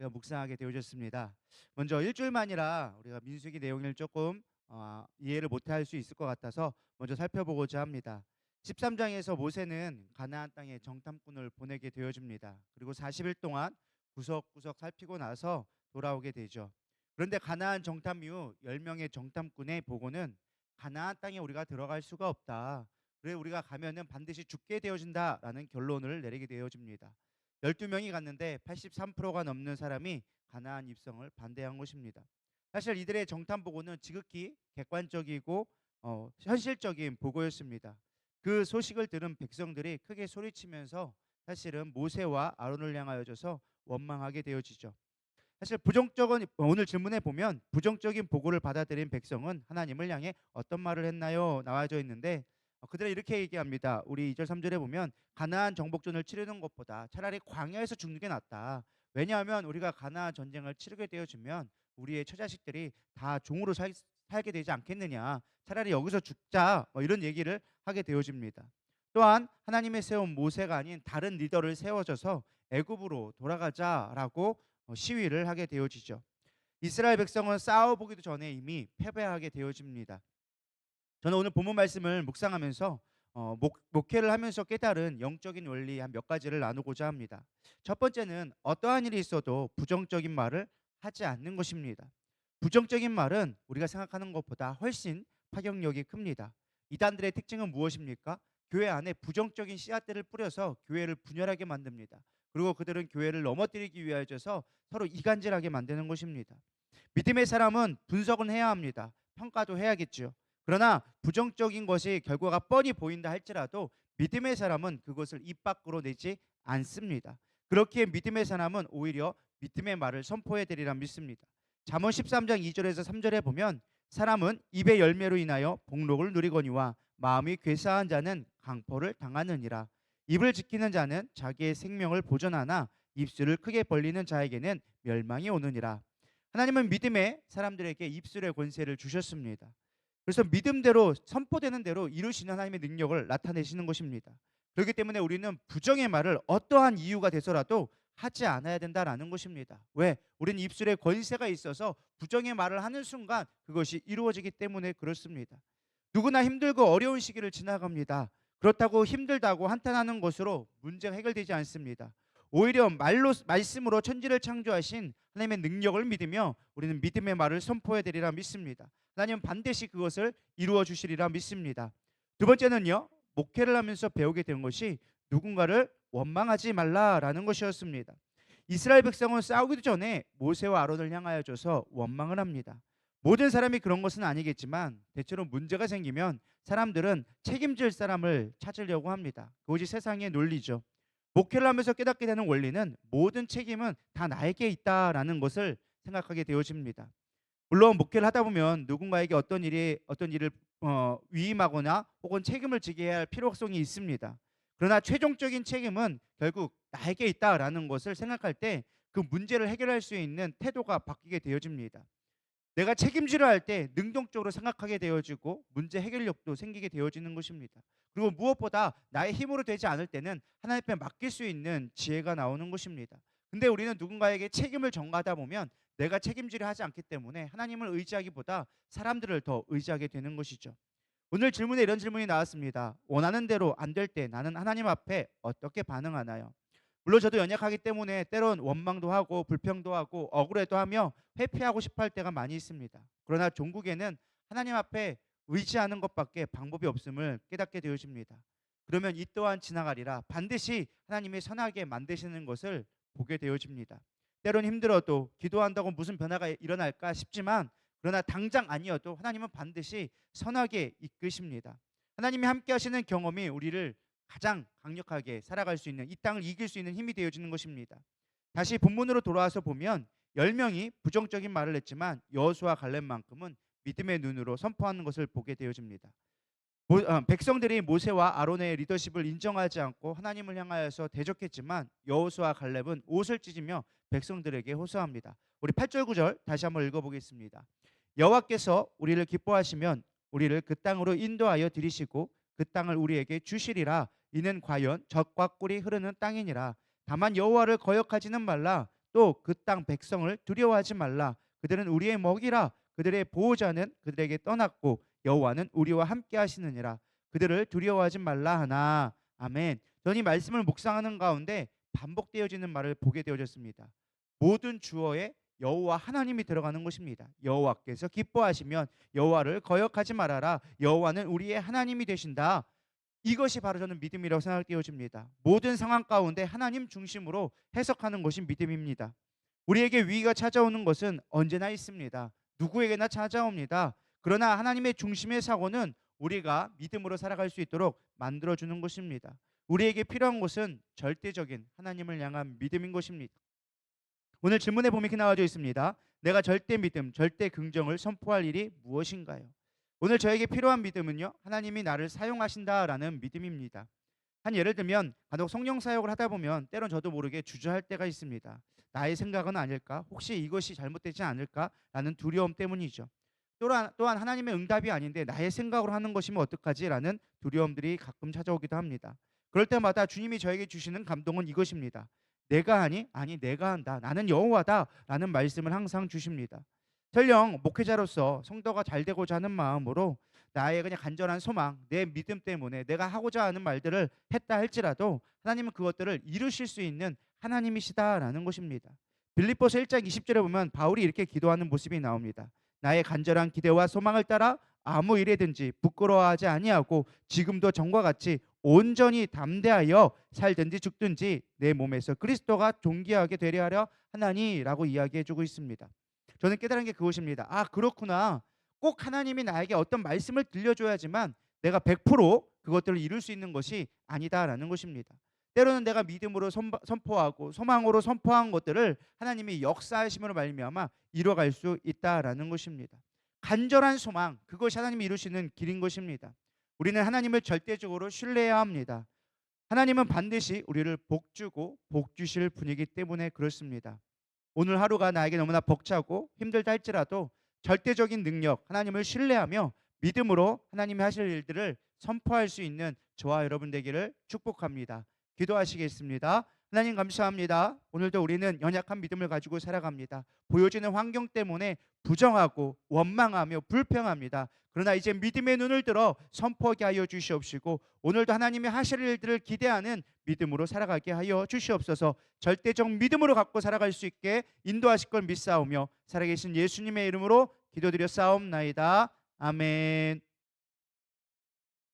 우리가 묵상하게 되어졌습니다. 먼저 일주일만이라 우리가 민수기 내용을 조금 이해를 못할 수 있을 것 같아서 먼저 살펴보고자 합니다. 13장에서 모세는 가나안 땅에 정탐꾼을 보내게 되어집니다. 그리고 40일 동안 구석구석 살피고 나서 돌아오게 되죠. 그런데 가나안 정탐 이후 10명의 정탐꾼의 보고는 가나안 땅에 우리가 들어갈 수가 없다. 그래 우리가 가면은 반드시 죽게 되어진다라는 결론을 내리게 되어집니다. 12명이 갔는데 83%가 넘는 사람이 가나안 입성을 반대한 것입니다. 사실 이들의 정탐 보고는 지극히 객관적이고 현실적인 보고였습니다. 그 소식을 들은 백성들이 크게 소리치면서 사실은 모세와 아론을 향하여져서 원망하게 되어지죠. 사실 부정적인 오늘 질문에 보면 부정적인 보고를 받아들인 백성은 하나님을 향해 어떤 말을 했나요? 나와져 있는데 그들은 이렇게 얘기합니다. 우리 2절 3절에 보면 가나안 정복전을 치르는 것보다 차라리 광야에서 죽는 게 낫다. 왜냐하면 우리가 가나안 전쟁을 치르게 되어지면 우리의 처자식들이 다 종으로 살게 되지 않겠느냐. 차라리 여기서 죽자. 이런 얘기를 하게 되어집니다. 또한 하나님의 세운 모세가 아닌 다른 리더를 세워져서 애굽으로 돌아가자라고 시위를 하게 되어지죠. 이스라엘 백성은 싸워보기도 전에 이미 패배하게 되어집니다. 저는 오늘 본문 말씀을 묵상하면서 목회를 하면서 깨달은 영적인 원리 한 몇 가지를 나누고자 합니다. 첫 번째는 어떠한 일이 있어도 부정적인 말을 하지 않는 것입니다. 부정적인 말은 우리가 생각하는 것보다 훨씬 파격력이 큽니다. 이단들의 특징은 무엇입니까? 교회 안에 부정적인 씨앗들을 뿌려서 교회를 분열하게 만듭니다. 그리고 그들은 교회를 넘어뜨리기 위하여서 서로 이간질하게 만드는 것입니다. 믿음의 사람은 분석은 해야 합니다. 평가도 해야겠죠. 그러나 부정적인 것이 결과가 뻔히 보인다 할지라도 믿음의 사람은 그것을 입 밖으로 내지 않습니다. 그렇기에 믿음의 사람은 오히려 믿음의 말을 선포해 드리라 믿습니다. 잠언 13장 2절에서 3절에 보면 사람은 입의 열매로 인하여 복록을 누리거니와 마음이 괴사한 자는 강포를 당하느니라. 입을 지키는 자는 자기의 생명을 보존하나 입술을 크게 벌리는 자에게는 멸망이 오느니라. 하나님은 믿음의 사람들에게 입술의 권세를 주셨습니다. 그래서 믿음대로 선포되는 대로 이루시는 하나님의 능력을 나타내시는 것입니다. 그렇기 때문에 우리는 부정의 말을 어떠한 이유가 돼서라도 하지 않아야 된다라는 것입니다. 왜? 우리는 입술에 권세가 있어서 부정의 말을 하는 순간 그것이 이루어지기 때문에 그렇습니다. 누구나 힘들고 어려운 시기를 지나갑니다. 그렇다고 힘들다고 한탄하는 것으로 문제가 해결되지 않습니다. 오히려 말씀으로 천지를 창조하신 하나님의 능력을 믿으며 우리는 믿음의 말을 선포해 드리라 믿습니다. 하나님은 반드시 그것을 이루어 주시리라 믿습니다. 두 번째는요. 목회를 하면서 배우게 된 것이 누군가를 원망하지 말라라는 것이었습니다. 이스라엘 백성은 싸우기도 전에 모세와 아론을 향하여져서 원망을 합니다. 모든 사람이 그런 것은 아니겠지만 대체로 문제가 생기면 사람들은 책임질 사람을 찾으려고 합니다. 그것이 세상의 논리죠. 목회를 하면서 깨닫게 되는 원리는 모든 책임은 다 나에게 있다라는 것을 생각하게 되어집니다. 물론 목회를 하다 보면 누군가에게 어떤 일을 위임하거나 혹은 책임을 지게 해야 할 필요성이 있습니다. 그러나 최종적인 책임은 결국 나에게 있다라는 것을 생각할 때 그 문제를 해결할 수 있는 태도가 바뀌게 되어집니다. 내가 책임지려 할 때 능동적으로 생각하게 되어지고 문제 해결력도 생기게 되어지는 것입니다. 그리고 무엇보다 나의 힘으로 되지 않을 때는 하나님께 맡길 수 있는 지혜가 나오는 것입니다. 근데 우리는 누군가에게 책임을 전가하다 보면 내가 책임지려 하지 않기 때문에 하나님을 의지하기보다 사람들을 더 의지하게 되는 것이죠. 오늘 질문에 이런 질문이 나왔습니다. 원하는 대로 안 될 때 나는 하나님 앞에 어떻게 반응하나요? 물론 저도 연약하기 때문에 때론 원망도 하고 불평도 하고 억울해도 하며 회피하고 싶어 할 때가 많이 있습니다. 그러나 종국에는 하나님 앞에 의지하는 것밖에 방법이 없음을 깨닫게 되어집니다. 그러면 이 또한 지나가리라 반드시 하나님이 선하게 만드시는 것을 보게 되어집니다. 때론 힘들어도 기도한다고 무슨 변화가 일어날까 싶지만 그러나 당장 아니어도 하나님은 반드시 선하게 이끄십니다. 하나님이 함께 하시는 경험이 우리를 가장 강력하게 살아갈 수 있는 이 땅을 이길 수 있는 힘이 되어지는 것입니다. 다시 본문으로 돌아와서 보면 10명이 부정적인 말을 했지만 여호수아 갈렙만큼은 믿음의 눈으로 선포하는 것을 보게 되어집니다. 백성들이 모세와 아론의 리더십을 인정하지 않고 하나님을 향하여서 대적했지만 여호수아 갈렙은 옷을 찢으며 백성들에게 호소합니다. 우리 8절 9절 다시 한번 읽어보겠습니다. 여호와께서 우리를 기뻐하시면 우리를 그 땅으로 인도하여 들이시고 그 땅을 우리에게 주시리라. 이는 과연 젖과 꿀이 흐르는 땅이니라. 다만 여호와를 거역하지는 말라. 또 그 땅 백성을 두려워하지 말라. 그들은 우리의 먹이라. 그들의 보호자는 그들에게 떠났고 여호와는 우리와 함께 하시느니라. 그들을 두려워하지 말라 하나. 아멘. 저는 이 말씀을 묵상하는 가운데 반복되어지는 말을 보게 되어졌습니다. 모든 주어에 여호와 하나님이 들어가는 것입니다. 여호와께서 기뻐하시면 여호와를 거역하지 말아라. 여호와는 우리의 하나님이 되신다. 이것이 바로 저는 믿음이라고 생각되어집니다. 모든 상황 가운데 하나님 중심으로 해석하는 것이 믿음입니다. 우리에게 위기가 찾아오는 것은 언제나 있습니다. 누구에게나 찾아옵니다. 그러나 하나님의 중심의 사고는 우리가 믿음으로 살아갈 수 있도록 만들어주는 것입니다. 우리에게 필요한 것은 절대적인 하나님을 향한 믿음인 것입니다. 오늘 질문에 보면 이렇게 나와져 있습니다. 내가 절대 믿음, 절대 긍정을 선포할 일이 무엇인가요? 오늘 저에게 필요한 믿음은요, 하나님이 나를 사용하신다라는 믿음입니다. 한 예를 들면 간혹 성령 사역을 하다 보면 때론 저도 모르게 주저할 때가 있습니다. 나의 생각은 아닐까? 혹시 이것이 잘못되지 않을까라는 두려움 때문이죠. 또한 하나님의 응답이 아닌데 나의 생각으로 하는 것이면 어떡하지라는 두려움들이 가끔 찾아오기도 합니다. 그럴 때마다 주님이 저에게 주시는 감동은 이것입니다. 내가 하니? 아니 내가 한다. 나는 여호와다라는 말씀을 항상 주십니다. 설령 목회자로서 성도가 잘 되고자 하는 마음으로 나의 그냥 간절한 소망, 내 믿음 때문에 내가 하고자 하는 말들을 했다 할지라도 하나님은 그것들을 이루실 수 있는 하나님이시다라는 것입니다. 빌립보서 1장 20절에 보면 바울이 이렇게 기도하는 모습이 나옵니다. 나의 간절한 기대와 소망을 따라 아무 일에든지 부끄러워하지 아니하고 지금도 전과 같이 온전히 담대하여 살든지 죽든지 내 몸에서 그리스도가 존귀하게 되려 하려 하나니라고 이야기해주고 있습니다. 저는 깨달은 게 그것입니다. 아 그렇구나. 꼭 하나님이 나에게 어떤 말씀을 들려줘야지만 내가 100% 그것들을 이룰 수 있는 것이 아니다라는 것입니다. 때로는 내가 믿음으로 선포하고 소망으로 선포한 것들을 하나님이 역사하심으로 말미암아 이뤄갈 수 있다라는 것입니다. 간절한 소망, 그것이 하나님이 이루시는 길인 것입니다. 우리는 하나님을 절대적으로 신뢰해야 합니다. 하나님은 반드시 우리를 복주고 복주실 분이기 때문에 그렇습니다. 오늘 하루가 나에게 너무나 벅차고 힘들다 할지라도 절대적인 능력, 하나님을 신뢰하며 믿음으로 하나님이 하실 일들을 선포할 수 있는 저와 여러분 되기를 축복합니다. 기도하시겠습니다. 하나님 감사합니다. 오늘도 우리는 연약한 믿음을 가지고 살아갑니다. 보여지는 환경 때문에 부정하고 원망하며 불평합니다. 그러나 이제 믿음의 눈을 들어 선포하게 하여 주시옵시고 오늘도 하나님이 하실 일들을 기대하는 믿음으로 살아가게 하여 주시옵소서. 절대적 믿음으로 갖고 살아갈 수 있게 인도하실 걸 믿사오며 살아계신 예수님의 이름으로 기도드려 싸움나이다. 아멘.